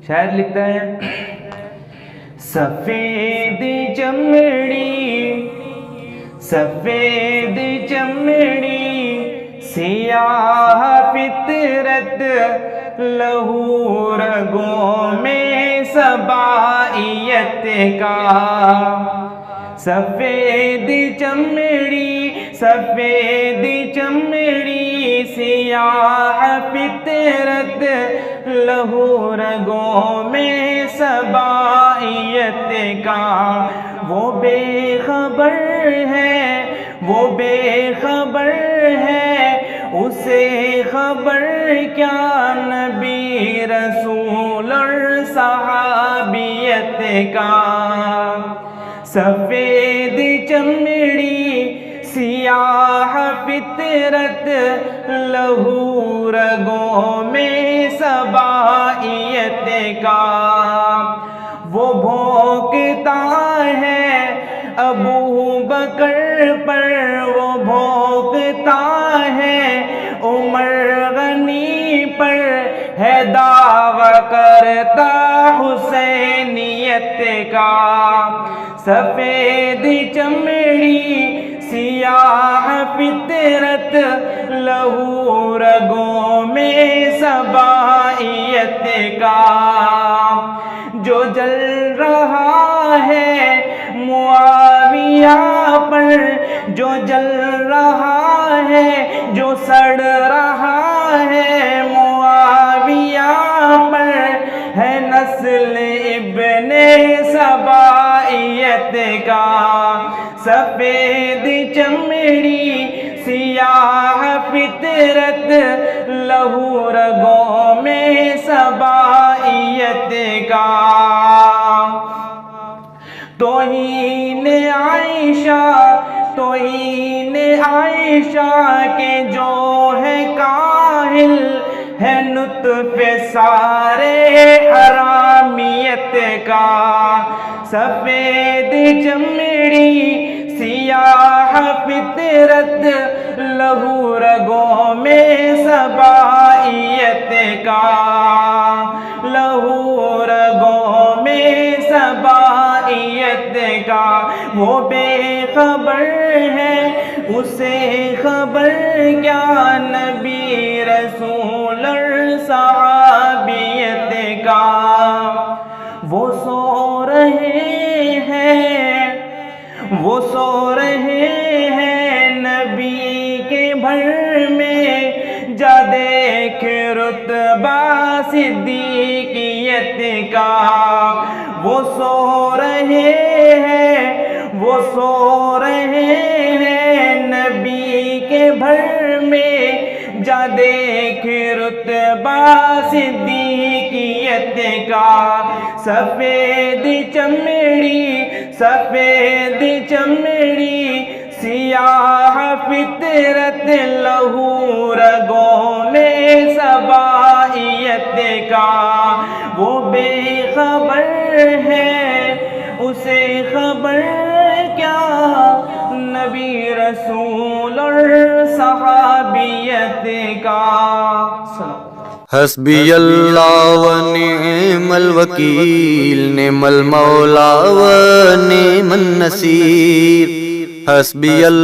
شاعر لکھتا ہے سفید چمڑی سفید چمڑی سیاہ فطرت لہو رگوں میں صبائیت کا سفید چمڑی سیاہ فطرت لہو رگوں میں صبائیت کا وہ بے خبر ہے اسے خبر کیا نبی رسول اور صحابیت کا سفید چمڑی سیاہ فطرت لہو رگوں میں صبائیت کا وہ بھونکتا ہے ابو بکر پر وہ بھونکتا ہے عمر غنی پر ہے دعویٰ کرتا حسینیت کا سفید چمڑی سیاہ فطرت لہو رگوں میں صبائیت کا جو جل رہا ہے معاویہ پر جو جل رہا ہے جو سڑ رہا ہے معاویہ پر ہے نسل ابن صبائیت کا سفید چمڑی سیاہ فطرت لہو رگوں میں صبائیت کا توہین عائشہ کے جو ہے کاہل ہے نطف سارے حرامیت کا سفید چمڑی سیاہ فطرت لہو رگوں میں صبائیت کا لہو رگوں میں صبائیت کا وہ بے خبر ہے اسے خبر کیا نبی رسول اور صحابیت کا وہ سو رہے ہیں نبی کے بھر میں جا دیکھ رتبہ صدیقیت کا وہ سو رہے ہیں نبی کے بھر میں جا دیکھ رتبہ صدیقیت کا سفید چمڑی سیاہ فطرت لہو رگوں میں صبائیت کا وہ بے خبر ہے اسے خبر کیا نبی رسول اور صحابیت کا حسبی اللہ و نعم الوکیل نعم المولا و نعم النصیر حسبی اللہ